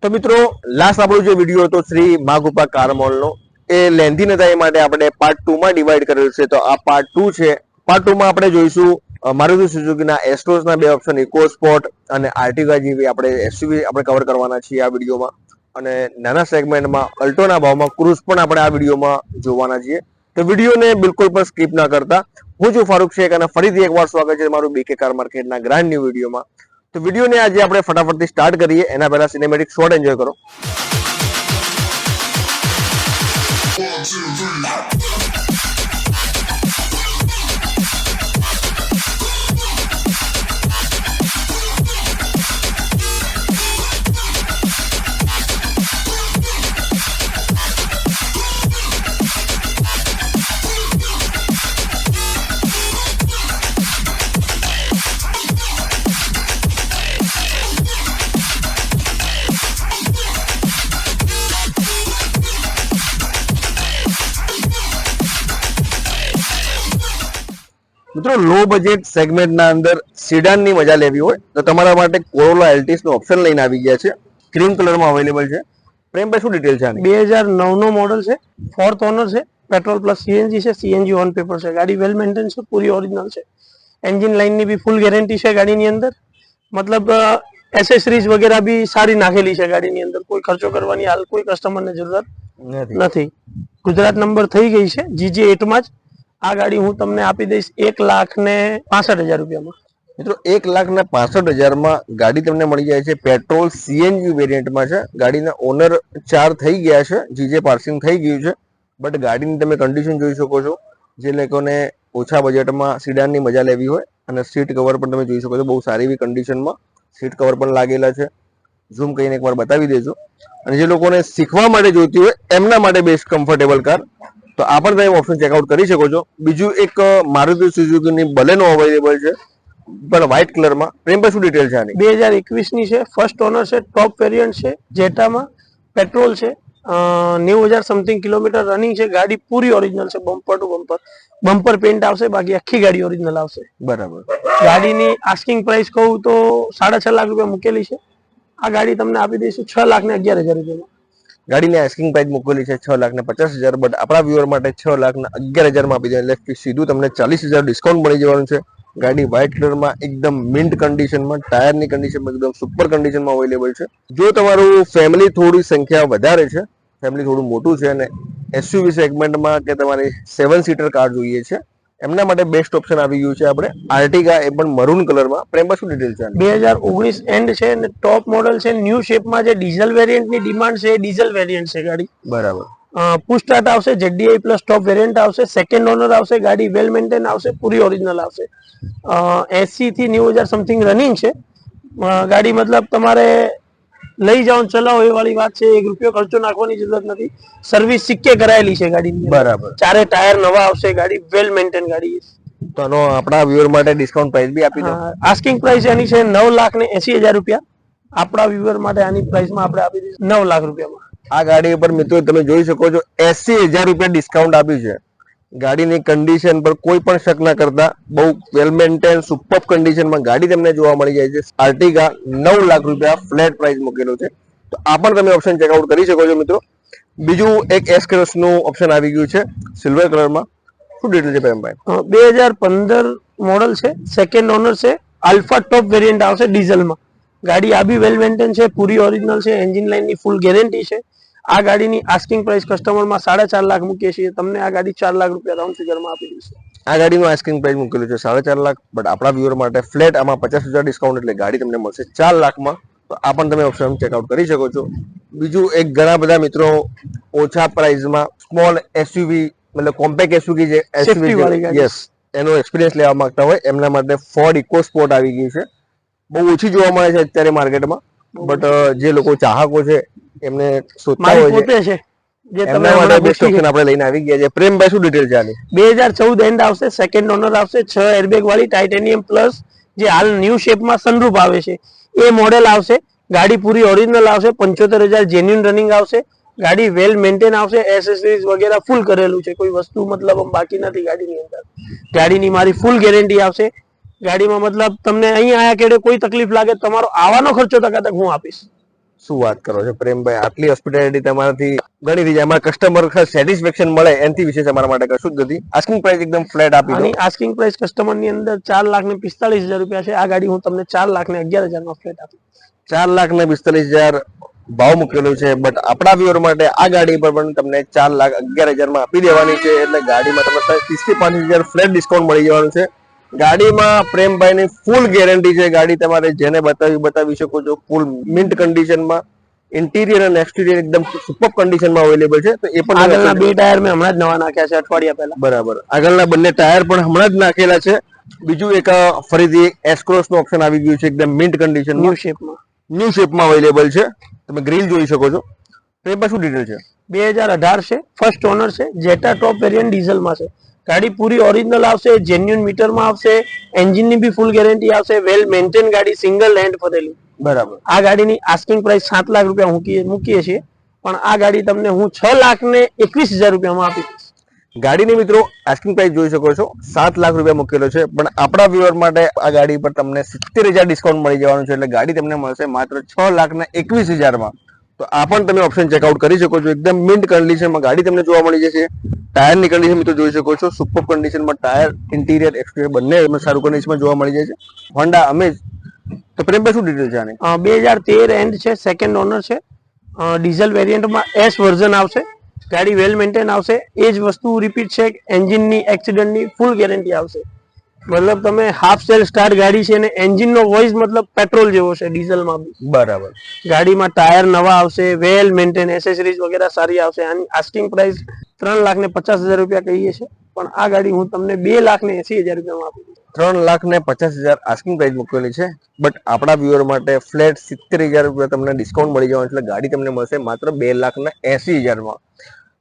તો મિત્રો લાસ્ટ આપણો જે વિડીયો હતો શ્રી માગુપા કાર મોલનો એ લેન્ધી ન થાય એ માટે આપણે પાર્ટ 2 માં ડિવાઈડ કરેલું છે. તો આ પાર્ટ 2 છે. પાર્ટ 2 માં આપણે જોઈશું મારુતિ સુઝુકીના એસ્ટ્રોસના બે ઓપ્શન ઇકો સ્પોર્ટ અને આર્ટિગા જેવી આપણે એસયુવી આપણે કવર કરવાના છીએ આ વિડીયોમાં. અને નાના સેગમેન્ટમાં અલ્ટોના ભાવમાં ક્રુઝ પણ આપણે આ વિડીયોમાં જોવાના છીએ. તો વિડીયોને બિલકુલ પણ સ્કીપ ના કરતા. હું છું ફારૂક શેખ અને ફરીથી એકવાર સ્વાગત છે મારું બીકે કાર માર્કેટના ગ્રાન્ડ ન્યૂ વિડીયોમાં. તો વિડીયોને આજે આપણે ફટાફટથી સ્ટાર્ટ કરીએ એના પહેલા સિનેમેટિક શોટ એન્જોય કરો. મિત્રો લો બજેટ સેગમેન્ટના અંદર સિડાનની મજા લેવી હોય તો તમારા માટે કોરોલા એલ્ટિસ નો ઓપ્શન લઈને આવી ગયા છે. ક્રીમ કલરમાં અવેલેબલ છે. પ્રેમભાઈ શું ડિટેલ છે આની? 2009 નો મોડલ છે, 4th ઓનર છે, પેટ્રોલ પ્લસ સીએનજી છે, સીએનજી ઓન પેપર છે. ગાડી વેલ મેન્ટેન છે, પૂરી ઓરિજિનલ છે. એન્જિન લાઇનની બી ફૂલ ગેરંટી છે ગાડીની અંદર. મતલબ એસેસરીઝ વગેરે બી સારી નાખેલી છે ગાડીની અંદર. કોઈ ખર્ચો કરવાની હાલ કોઈ કસ્ટમરને જરૂરત નથી. ગુજરાત નંબર થઈ ગઈ છે GJ8 માં જ. આ ગાડી હું તમને આપી દઈશ 1,65,000 રૂપિયામાં. મિત્રો 1,65,000 માં ગાડી તમને મળી જાય છે. પેટ્રોલ સીએનજી વેરિયન્ટમાં છે. ગાડીના ઓનર 4 થઈ ગયા છે. જીજે પાર્સિંગ થઈ ગયું છે. બટ ગાડીની તમે કન્ડિશન જોઈ શકો છો. જે લોકોને ઓછા બજેટમાં સિડાનની મજા લેવી હોય અને સીટ કવર પણ તમે જોઈ શકો છો. બહુ સારી એવી કન્ડિશનમાં સીટ કવર પણ લાગેલા છે. ઝૂમ કરીને એકવાર બતાવી દેજો. અને જે લોકોને શીખવા માટે જોઈતી હોય એમના માટે બેસ્ટ કમ્ફર્ટેબલ કાર તો આ પણ તમે ઓપ્શન ચેકઆઉટ કરી શકો છો. બીજું એક મારુતિ સુઝુકીની બલેનો અવેલેબલ છે પણ વ્હાઇટ કલરમાં. પ્રેમભાઈ શું ડિટેલ છે આની? 2021 ની છે, ફર્સ્ટ ઓનર છે, ટોપ વેરિયન્ટ છે, જેટામાં પેટ્રોલ છે, 90,000 સમથિંગ કિલોમીટર રનિંગ છે. ગાડી પૂરી ઓરિજિનલ છે, bumper to bumper. Bumper pant આવશે, બાકી આખી ગાડી ઓરિજિનલ આવશે. બરાબર. ગાડીની આસ્કિંગ પ્રાઇસ કહું તો 6.5 લાખ રૂપિયા મૂકેલી છે. આ ગાડી તમને આપી દઈશું 6,11,000 રૂપિયામાં. ગાડીની આસ્કિંગ પ્રાઇસ મૂકેલી છે 6,50,000, બટ આપણા વ્યુઅર માટે 6,11,000 માં આપી દે એટલે સીધું તમને 40,000 ડિસ્કાઉન્ટ મળી જવાનું છે. ગાડી વ્હાઇટ કલરમાં એકદમ મિન્ટ કન્ડિશનમાં, ટાયરની કન્ડિશનમાં એકદમ સુપર કન્ડિશનમાં અવેલેબલ છે. જો તમારું ફેમિલી થોડી સંખ્યા વધારે છે, ફેમિલી થોડું મોટું છે અને એસયુવી સેગમેન્ટમાં કે તમારે 7 સીટર કાર જોઈએ છે એમના માટે બેસ્ટ ઓપ્શન આવી ગયું છે આપણે આર્ટિગા, એ પણ મરૂન કલરમાં. પ્રેમમાં શું ડિટેલ છે? 2019 એન્ડ છે અને ટોપ મોડલ છે. ન્યૂ શેપમાં જે ડીઝલ વેરિયન્ટની ડિમાન્ડ છે, ડીઝલ વેરિયન્ટ છે ગાડી. બરાબર. પુશ સ્ટાર્ટ આવશે, ZDI પ્લસ ટોપ વેરિયન્ટ આવશે, સેકન્ડ ઓનર આવશે. ગાડી વેલ મેન્ટેન આવશે, પૂરી ઓરિજિનલ આવશે. 80 થી 90,000 સમથિંગ રનિંગ છે ગાડી. મતલબ તમારે લઈ જાઓ ચલાવો એ વાળી વાત છે. 1 રૂપિયો ખર્ચો નાખવાની જરૂરત નથી. સર્વિસ સિક્કે કરાયેલી છે ગાડીની. બરાબર. 4 ટાયર નવા આવશે. ગાડી વેલ મેન્ટેન ગાડી છે. તો આનો આપણા વ્યુઅર માટે ડિસ્કાઉન્ટ પ્રાઇસ બી આપી દો. આસ્કિંગ પ્રાઇસ એની છે 9,80,000 રૂપિયા. આપણા વ્યુઅર માટે આની પ્રાઇસમાં આપણે આપી દઈશું 9 લાખ રૂપિયામાં. આ ગાડી ઉપર મિત્રો તમે જોઈ શકો છો 80,000 રૂપિયા ડિસ્કાઉન્ટ આપ્યું છે. ગાડીની કન્ડિશન પર કોઈ પણ શક ના કરતા બહુ વેલ મેન્ટેન સુપર કન્ડિશનમાં ગાડી તમને જોવા મળી જાય છે. આર્ટિગા 9 લાખ રૂપિયા ફ્લેટ પ્રાઇસ મૂકેલો છે. તો આ પણ તમે ઓપ્શન ચેકઆઉટ કરી શકો છો મિત્રો. બીજું એક એસ ક્રોસ નું ઓપ્શન આવી ગયું છે સિલ્વર કલરમાં. શું ડિટેલ છે પ્રેમભાઈ? 2015 મોડલ છે, સેકન્ડ ઓનર છે, આલ્ફા ટોપ વેરિયન્ટ આવશે ડીઝલમાં. ગાડી આ બી વેલ મેન્ટેન છે, પૂરી ઓરિજિનલ છે, એન્જિન લાઇનની ફૂલ ગેરંટી છે. આ ગાડીની આસ્કિંગ પ્રાઇસ કસ્ટમરમાં 4.5 લાખ મૂકીએ છીએ. તમને આ ગાડી 4 લાખ રૂપિયા રાઉન્ડ ફિગરમાં આપી દઈશું. આ ગાડીનું આસ્કિંગ પ્રાઇસ મૂકેલું છે 4.5 લાખ, બટ આપણા વ્યુઅર માટે ફ્લેટ આમાં 50,000 ડિસ્કાઉન્ટ એટલે ગાડી તમને મળશે 4 લાખમાં. તો આ પણ તમે ઓપ્શન ચેકઆઉટ કરી શકો છો. બીજું એક ઘણા બધા મિત્રો ઓછા પ્રાઇસમાં સ્મોલ એસયુવી મતલબ કોમ્પેક્ટ એસયુવી જે એસયુવી યસ એનો એક્સપિરિયન્સ લેવા માંગતા હોય એમના માટે ફોર્ડ ઇકો સ્પોર્ટ આવી ગયું છે. બહુ ઓછી જોવા મળે છે અત્યારે માર્કેટમાં, બટ જે લોકો ચાહકો છે એમને શોધતા હોય છે એમના માટે બેસ્ટ ઓપ્શન આપણે લઈને આવી ગયા છે. પ્રેમભાઈ શું ડિટેલ છે આની? 2014 એન્ડ આવશે, સેકન્ડ ઓનર આવશે, 6 એરબેગ વાળી ટાઇટેનિયમ પ્લસ જે હાલ ન્યૂ શેપમાં સનરૂફ આવે છે એ મોડેલ આવશે. ગાડી પૂરી ઓરિજિનલ આવશે, 75,000 જેન્યુઇન રનિંગ આવશે. ગાડી વેલ મેન્ટેન આવશે, એસેસરીઝ વગેરે ફૂલ કરેલું છે. કોઈ વસ્તુ મતલબ બાકી નથી ગાડીની અંદર. ગાડીની મારી ફૂલ ગેરંટી આવશે. ગાડીમાં મતલબ તમને અહીં આયા કેડે કોઈ તકલીફ લાગે તમારો આવવાનો ખર્ચો ટકાટક હું આપીશ. શું વાત કરો છો પ્રેમભાઈ, આટલી હોસ્પિટાલિટી તમારાથી ઘણી થઈ જાય, અમારા કસ્ટમર સેટિસ્ફેક્શન મળે એનાથી વિશેષ અમારા માટે કશું જ નથી. આસ્કિંગ પ્રાઇસ એકદમ ફ્લેટ આપી દો. આની આસ્કિંગ પ્રાઇસ કસ્ટમર ની અંદર 4,45,000 રૂપિયા છે. આ ગાડી હું તમને 4,11,000 માં ફ્લેટ આપી. 4,42,000 ભાવ મૂકેલો છે, બટ આપણા વ્યુઅર માટે આ ગાડી પર પણ તમને 4,11,000 માં આપી દેવાની છે. એટલે ગાડીમાં તમને 30,000 ફ્લેટ ડિસ્કાઉન્ટ મળી જવાનું છે. ગાડીમાં પ્રેમભાઈની ફૂલ ગેરંટી છે. ગાડી તમારે જેને બતાવી શકો છો. ફૂલ મિન્ટ કન્ડિશનમાં, ઇન્ટિરિયર અને એક્સટિરિયર એકદમ સુપર કન્ડિશનમાં અવેલેબલ છે. તો એ પણ આગળના 2 ટાયર મેં હમણાં જ નવા નાખ્યા છે અઠવાડિયા પહેલા. બરાબર, આગળના બંને ટાયર પણ હમણાં જ નાખેલા છે. બીજું એક ફરીથી એસક્રોસ નું ઓપ્શન આવી ગયું છે, એકદમ મિન્ટ કન્ડિશનમાં, ન્યૂ શેપમાં અવેલેબલ છે. તમે ગ્રીલ જોઈ શકો છો. પ્રેમભાઈ શું ડિટેલ છે? 2018 છે, ફર્સ્ટ ઓનર છે, જેટા ટોપ વેરિયન્ટ ડીઝલમાં છે. ગાડી પૂરી ઓરિજિનલ આવશે, જેન્યુઅન મીટરમાં આવશે, એન્જિનની બી ફૂલ ગેરંટી આવશે, વેલ મેન્ટેન ગાડી, સિંગલ હેન્ડ ફરેલી. બરાબર. આ ગાડીની આસ્કિંગ પ્રાઇસ 7 લાખ રૂપિયા મૂકીએ છીએ, પણ આ ગાડી તમને હું 6,21,000 રૂપિયામાં આપી દઈશ. ગાડીની મિત્રો આસ્કિંગ પ્રાઇસ જોઈ શકો છો, 7 લાખ રૂપિયા મૂકેલો છે, પણ આપણા વ્યુઅર માટે આ ગાડી પર તમને 70,000 ડિસ્કાઉન્ટ મળી જવાનું છે. એટલે ગાડી તમને મળશે માત્ર 6,21,000 માં. તો આ પણ તમે ઓપ્શન ચેકઆઉટ કરી શકો છો. એકદમ મિન્ટ કન્ડિશનમાં ગાડી તમને જોવા મળી જશે. ટાયરની કન્ડિશન મિત્રો જોઈ શકો છો, સુપર કન્ડિશનમાં ટાયર, ઇન્ટિરિયર, એક્સટિરિયર બંને સારું કન્ડિશનમાં જોવા મળી જાય છે. Honda Amaze. તો પ્રેમભાઈ શું ડિટેલ છે આની? 2013 એન્ડ છે, સેકન્ડ ઓનર છે, ડીઝલ વેરિયન્ટમાં એસ વર્ઝન આવશે. ગાડી વેલ મેન્ટેન આવશે. એ જ વસ્તુ રિપીટ છે, એન્જિનની એક્સિડન્ટની ફૂલ ગેરંટી આવશે. મતલબ તમે હાફ સેલ સ્ટાર્ટ ગાડી છે, અને એન્જિનનો વોઇસ મતલબ પેટ્રોલ જેવો છે ડીઝલમાં બી. બરાબર. ગાડીમાં ટાયર નવા આવશે, વેલ મેન્ટેન, એસેસરીઝ વગેરે સારી આવશે. આની આસ્કિંગ પ્રાઇસ 3,50,000 રૂપિયા કહીએ છીએ, પણ આ ગાડી હું તમને 2,80,000 રૂપિયામાં આપી દઉં. 3,50,000 આસ્કિંગ પ્રાઇસ મૂકેલી છે, બટ આપણા વ્યુઅર માટે ફ્લેટ 70,000 રૂપિયા તમને ડિસ્કાઉન્ટ મળી જવાનું. એટલે ગાડી તમને મળશે માત્ર 2,80,000 માં.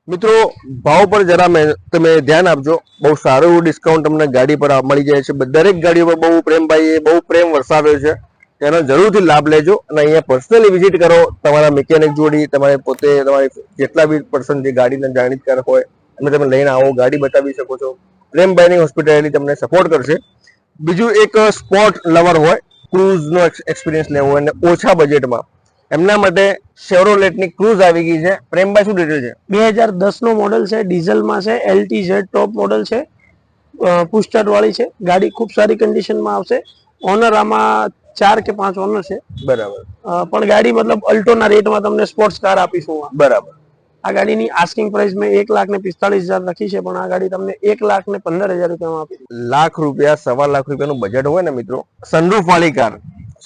મિત્રો ભાવ પર જરા તમે ધ્યાન આપજો. બહુ સારું એવું ડિસ્કાઉન્ટ તમને ગાડી પર મળી જાય છે. દરેક ગાડીઓ પર બહુ પ્રેમભાઈએ બહુ પ્રેમ વરસાવ્યો છે. તેનો જરૂરથી લાભ લેજો અને અહીંયા પર્સનલી વિઝિટ કરો. તમારા મિકેનિક જોડી, તમારે પોતે, તમારી જેટલા બી પર્સન જે ગાડીના જાણીતકાર હોય એમને તમે લઈને આવો, ગાડી બતાવી શકો છો. પ્રેમભાઈની હોસ્પિટાલિટી તમને સપોર્ટ કરશે. બીજું એક સ્પોર્ટ લવર હોય, ક્રૂઝનો એક્સપિરિયન્સ લેવો હોય અને ઓછા બજેટમાં, એમના માટે શેવરોલેટની ક્રૂઝ આવી ગઈ છે. પ્રેમભાઈ શું ડિટેલ છે? 2010 નો મોડલ છે, ડીઝલમાં છે, LTZ ટોપ મોડલ છે, પુસ્ટાર વાળી છે. ગાડી ખૂબ સારી કન્ડિશનમાં આવશે. ઓનર આમાં 4 કે 5 ઓનર છે. બરાબર. પણ ગાડી મતલબ અલ્ટોના રેટમાં તમને સ્પોર્ટ્સ કાર આપીશું. બરાબર. આ ગાડીની આસ્કિંગ પ્રાઇસ મેં 1,45,000 રાખી છે, પણ આ ગાડી તમને 1,15,000 રૂપિયામાં આપી. લાખ રૂપિયા, 1.25 લાખ રૂપિયાનું બજેટ હોય ને મિત્રો, સનરૂફ વાળી કાર,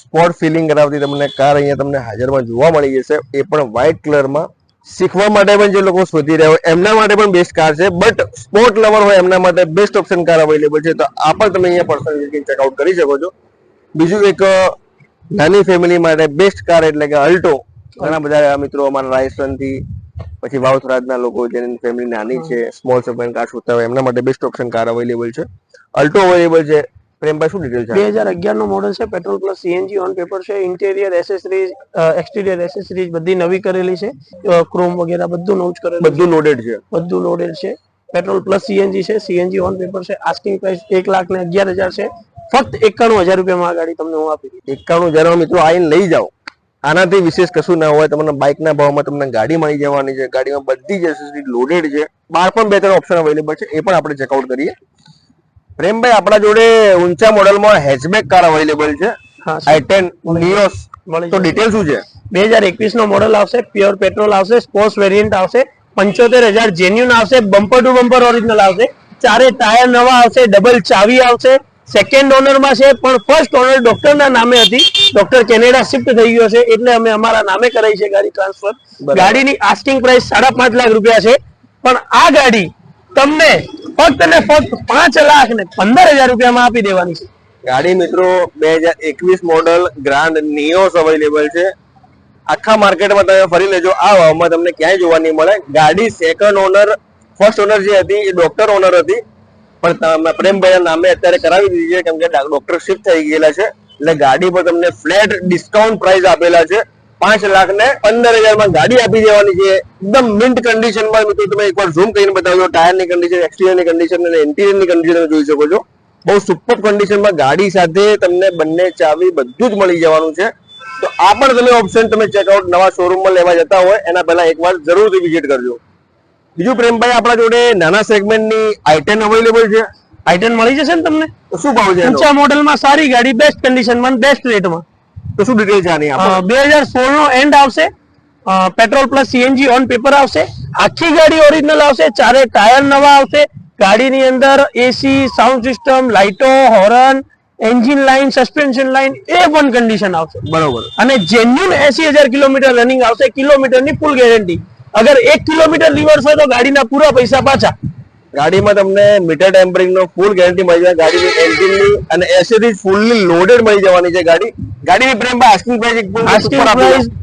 સ્પોર્ટ ફિલિંગ કરાવતી તમને કાર અહીંયા તમને હાજરમાં જોવા મળી જશે. એ પણ વ્હાઇટ કલરમાં. શીખવા માટે પણ જે લોકો શોધી રહ્યા હોય એમના માટે પણ બેસ્ટ કાર છે, બટ સ્પોર્ટ લવર હોય એમના માટે બેસ્ટ ઓપ્શન કાર અવેલેબલ છે. તો આ પણ તમે અહીંયા પર્સનલી ચેકઆઉટ કરી શકો છો. બીજું એક નાની ફેમિલી માટે બેસ્ટ કાર એટલે કે અલ્ટો. ઘણા બધા મિત્રો અમારા રાજસ્થાનથી, પછી વાવથરાજના લોકો જેની ફેમિલી નાની છે, સ્મોલ સેગમેન્ટ કાર શોધતા હોય એમના માટે બેસ્ટ ઓપ્શન કાર અવેલેબલ છે. અલ્ટો અવેલેબલ છે. પ્રેમભાઈ શું ડિટેલ છે? 2011 નો મોડલ છે, petrol plus CNG on paper છે. ઇન્ટિરિયર, એસેસરીઝ, એક્સટિરિયર એસેસરીઝ બધી નવી કરેલી છે. ક્રોમ વગેરે બધું નવું જ કરેલું, બધું લોડેડ છે. બધું લોડેડ છે. પેટ્રોલ પ્લસ સીએનજી છે, સીએનજી ઓન પેપર છે. આસ્કિંગ પ્રાઇસ 1,11,000 છે. ફક્ત 91,000 રૂપિયામાં આ ગાડી તમને હું આપી. 91,000 મિત્રો આવીને લઈ જાઓ. આનાથી વિશેષ કશું ના હોય. તમને બાઇકના ભાવમાં તમને ગાડી મળી જવાની છે. ગાડીમાં બધી જ એસેસરીઝ લોડેડ છે. બહાર પણ 2-3 ઓપ્શન અવેલેબલ છે, એ પણ આપણે ચેકઆઉટ કરીએ. પ્રેમભાઈ આપણા જોડે ઊંચા મોડલમાં હેચબેક કાર અવેલેબલ છે, i10 નિયોસ. તો ડિટેલ શું છે? 2021 નો મોડલ આવશે, પ્યોર પેટ્રોલ આવશે, સ્પોર્ટ્સ વેરિયન્ટ આવશે, 75,000 જેન્યુન આવશે, બમ્પર ટુ બમ્પર ઓરિજિનલ આવશે, 4 ટાયર નવા આવશે, ડબલ ચાવી આવશે. સેકન્ડ ઓનરમાં છે, પણ ફર્સ્ટ ઓનર ડોક્ટરના નામે હતી. ડોક્ટર કેનેડા શિફ્ટ થઈ ગયો છે, એટલે અમે અમારા નામે કરાઈ છે ગાડી ટ્રાન્સફર. ગાડીની આસ્કિંગ પ્રાઇસ 5.5 લાખ રૂપિયા છે, પણ આ ગાડી તમને ફક્ત ને ફક્ત 5,15,000 રૂપિયામાં આપી દેવાની છે. ગાડી મિત્રો 2021 મોડલ ગ્રાન્ડ નિયોસ અવેલેબલ છે. આખા માર્કેટમાં તમે ફરી લેજો, આ ભાવમાં તમને ક્યાંય જોવા નહીં મળે. ગાડી સેકન્ડ ઓનર, ફર્સ્ટ ઓનર જે હતી એ ડોક્ટર ઓનર હતી, પણ પ્રેમભાઈના નામે અત્યારે કરાવી દીધી છે, કેમ કે ડોક્ટર શિફ્ટ થઈ ગયેલા છે. એટલે ગાડી પર તમને ફ્લેટ ડિસ્કાઉન્ટ પ્રાઇસ આપેલા છે. 5,15,000 માં ગાડી આપી દેવાની છે, એકદમ મિન્ટ કન્ડિશનમાં. મિત્રો તમે એકવાર ઝૂમ કરીને બતાવજો. ટાયરની કન્ડિશન, એક્સટિરિયરની કન્ડિશન અને ઇન્ટિરિયરની કન્ડિશન જોઈ શકો છો. બહુ સુપર કન્ડિશનમાં ગાડી સાથે તમને બંને ચાવી બધું જ મળી જવાનું છે. તો આ પણ તમે ઓપ્શન તમે ચેકઆઉટ નવા શોરૂમમાં લેવા જતા હોય એના પહેલા એકવાર જરૂરથી વિઝિટ કરજો. બીજું પ્રેમભાઈ આપણા જોડે નાના સેગમેન્ટની i10 અવેલેબલ છે. i10 મળી જશે ને તમને. તો શું ભાવ છે એનો? ઊંચા મોડેલમાં સારી ગાડી, બેસ્ટ કન્ડિશનમાં, બેસ્ટ રેટમાં. તો શું ડિટેલ છે આની? 2016 નો એન્ડ આવશે, petrol plus CNG on paper આવશે, આખી ગાડી ઓરિજિનલ આવશે, ચારે ટાયર નવા આવશે, ગાડીની અંદર એસી, સાઉન્ડ સિસ્ટમ, લાઇટો, horn, engine line, suspension line A1 condition આવશે. બરોબર. અને જેન્યુન 80,000 કિલોમીટર રનિંગ આવશે, કિલોમીટરની ફૂલ ગેરંટી. અગર 1 કિલોમીટર રિવર્સ હોય તો ગાડીના પૂરા પૈસા પાછા. ગાડીમાં તમને મીટર ટેમ્પરિંગ નો ફૂલ ગેરંટી મળી જાય. ગાડીની એન્જિનની અને એસી ફૂલ્લી લોડેડ મળી જવાની છે ગાડીની પ્રેમભાઈ આસ્કિંગ પ્રાઇસ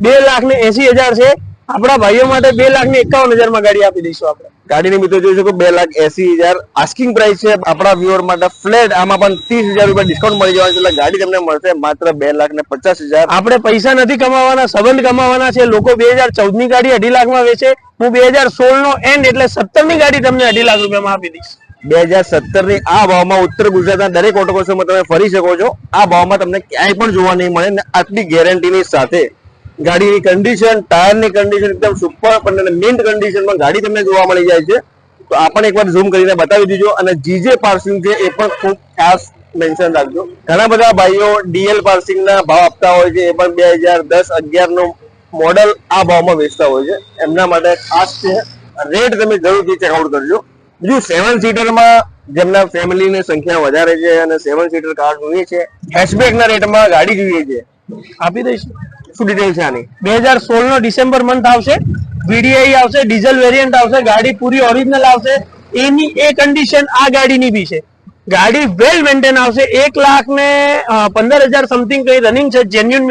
2,80,000 છે. આપણા ભાઈઓ માટે 2,51,000 માં ગાડી આપી દઈશું આપણે. ગાડીની મિત્રો જોઈ શકો 2,80,000 આસ્કિંગ પ્રાઇસ છે. આપણા વ્યુઅર માટે ફ્લેટ આમાં પણ 30,000 રૂપિયા ડિસ્કાઉન્ટ મળી જવાનું છે. એટલે ગાડી તમને મળશે માત્ર 2,50,000. આપણે પૈસા નથી કમાવાના, સંબંધ કમાવાના છે. લોકો 2014 ની ગાડી 2.5 લાખમાં વેચે, હું 2016 નો એન્ડ એટલે 17 ની ગાડી તમને 2.5 લાખ રૂપિયામાં આપી દઈશ. 2017 ની આ ભાવમાં ઉત્તર ગુજરાતના દરેક ઓટો કોર્સમાં તમે ફરી શકો છો. આ ભાવમાં તમને ક્યાંય પણ જોવા નહીં મળે ને આટલી ગેરંટીની સાથે. ગાડીની કન્ડિશન, ટાયરની કન્ડિશન એકદમ સુપર અને મિન્ટ કન્ડિશનમાં ગાડી તમને જોવા મળી જાય છે. તો આ પણ એકવાર ઝૂમ કરીને બતાવી દીજો. અને જીજે પાર્સિંગ છે એ પણ ખૂબ ખાસ મેન્શન રાખજો. ઘણા બધા ભાઈઓ ડીએલ પાર્સિંગ ના ભાવ આપતા હોય છે, એ પણ 2010-11 નું મોડલ આ ભાવમાં વેચતા હોય છે. એમના માટે ખાસ છે, રેટ તમે જરૂરથી ચેકઆઉટ કરજો. બીજું 7 સીટરમાં જેમના ફેમિલીની સંખ્યા વધારે છે અને 7 સીટર કાર જોઈએ છે, હેચબેક ના રેટમાં ગાડી જોઈએ છે, આપી દઈશું. શું ડિટેલ છે આની? 2016 નો ડિસેમ્બર મંથ આવશે, વીડીઆઈ આવશે, ડીઝલ વેરિયન્ટ આવશે, ગાડી પૂરી ઓરિજિનલ આવશે. એની એ કન્ડિશન આ ગાડીની બી છે. ગાડી વેલ મેન્ટેન આવશે. 1,15,000 સમથિંગ કઈ રનિંગ છે, જેન્યુન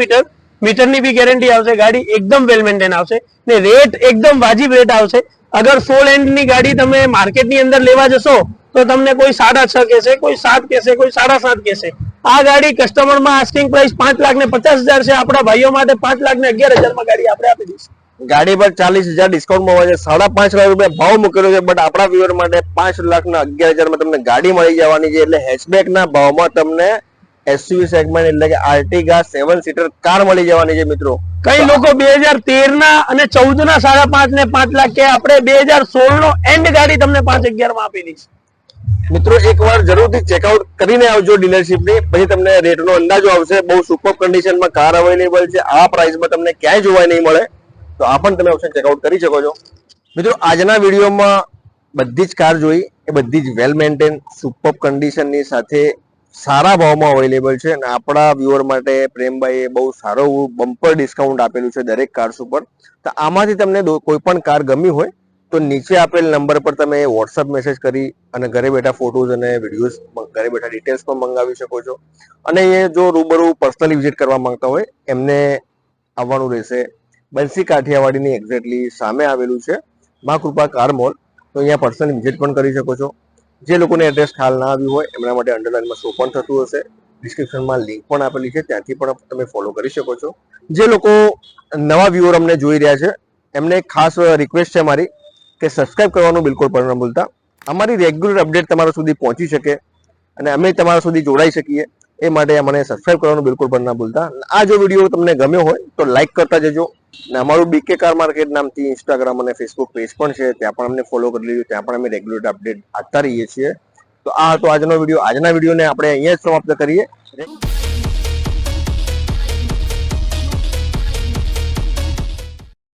મીટરની બી ગેરંટી આવશે. ગાડી એકદમ વેલ મેન્ટેન આવશે ને રેટ એકદમ વાજિબ રેટ આવશે. અગર 16 એન્ડ ની ગાડી તમે માર્કેટની અંદર લેવા જશો તો તમને કોઈ 6.5 કહેશે, કોઈ 7 કહેશે, કોઈ 7.5 કહેશે. આ ગાડી કસ્ટમરમાં આસ્કિંગ પ્રાઇસ 5,50,000 છે. આપણા ભાઈઓ માટે 5,11,000 માં ગાડી આપણે આપી દઈશું. ગાડી પર 40,000 ડિસ્કાઉન્ટ મળે છે. 5.5 લાખ રૂપિયા ભાવ મૂકેલો છે, બટ આપણા વ્યુઅર માટે 5,11,000 માં તમને ગાડી મળી જવાની છે. એટલે હેચબેક ના ભાવમાં તમને એસયુવી સેગમેન્ટ એટલે કે આર્ટિગા 7 સીટર કાર મળી જવાની છે. મિત્રો કઈ લોકો 2013 ના અને 14 ના 5.5 ને 5 લાખ કે આપણે 2016 નો એન્ડ ગાડી તમને 5,11,000 માં આપી દઈશું. મિત્રો એકવાર જરૂરથી ચેકઆઉટ કરીને આવજો ડીલરશીપની, પછી તમને રેટનો અંદાજો આવશે. બહુ સુપર કન્ડિશનમાં કાર અવેલેબલ છે. આ પ્રાઇસમાં તમને ક્યાંય જોવા નહીં મળે. તો આ પણ તમે ઓપ્શન ચેકઆઉટ કરી શકો છો. મિત્રો આજના વિડીયોમાં બધી જ કાર જોઈ, એ બધી જ વેલ મેન્ટેન સુપર કન્ડિશનની સાથે સારા ભાવમાં અવેલેબલ છે. અને આપણા વ્યુઅર માટે પ્રેમભાઈએ બહુ સારો બમ્પર ડિસ્કાઉન્ટ આપેલું છે દરેક કાર્સ ઉપર. તો આમાંથી તમને કોઈ પણ કાર ગમી હોય તો નીચે આપેલ નંબર પર તમે વોટ્સઅપ મેસેજ કરી અને ઘરે બેઠા ફોટોઝ અને વિડીયોઝ ઘરે બેઠા ડિટેલ્સ પણ મંગાવી શકો છો. અને એ જો રૂબરૂ પર્સનલી વિઝિટ કરવા માંગતા હોય એમને આવવાનું રહેશે. બંસી કાઠિયાવાડીની એક્ઝેક્ટલી સામે આવેલું છે મા કૃપા કાર મોલ. તો અહીંયા પર્સનલી વિઝિટ પણ કરી શકો છો. જે લોકોને એડ્રેસ ખ્યાલ ના આવ્યું હોય એમના માટે અંડરલાઇનમાં શો પણ થતું હશે, ડિસ્ક્રિપ્શનમાં લિંક પણ આપેલી છે, ત્યાંથી પણ તમે ફોલો કરી શકો છો. જે લોકો નવા વ્યુઅર અમને જોઈ રહ્યા છે એમને એક ખાસ રિક્વેસ્ટ છે મારી કે સબસ્ક્રાઇબ કરવાનું બિલકુલ પણ ન ભૂલતા. અમારી રેગ્યુલર અપડેટ તમારા સુધી પહોંચી શકે અને અમે તમારા સુધી જોડાઈ શકીએ એ માટે મને સબસ્ક્રાઇબ કરવાનું બિલકુલ પણ ના ભૂલતા. આ જો વિડીયો તમને ગમ્યો હોય તો લાઈક કરતા જજો. અને અમારું બીકે કાર માર્કેટ નામથી ઇન્સ્ટાગ્રામ અને ફેસબુક પેજ પણ છે, ત્યાં પણ અમને ફોલો કરી લેજો. ત્યાં પણ અમે રેગ્યુલર અપડેટ આપતા રહીએ છીએ. તો આ હતો આજનો વિડીયો. આજના વિડીયોને આપણે અહીંયા જ સમાપ્ત કરીએ.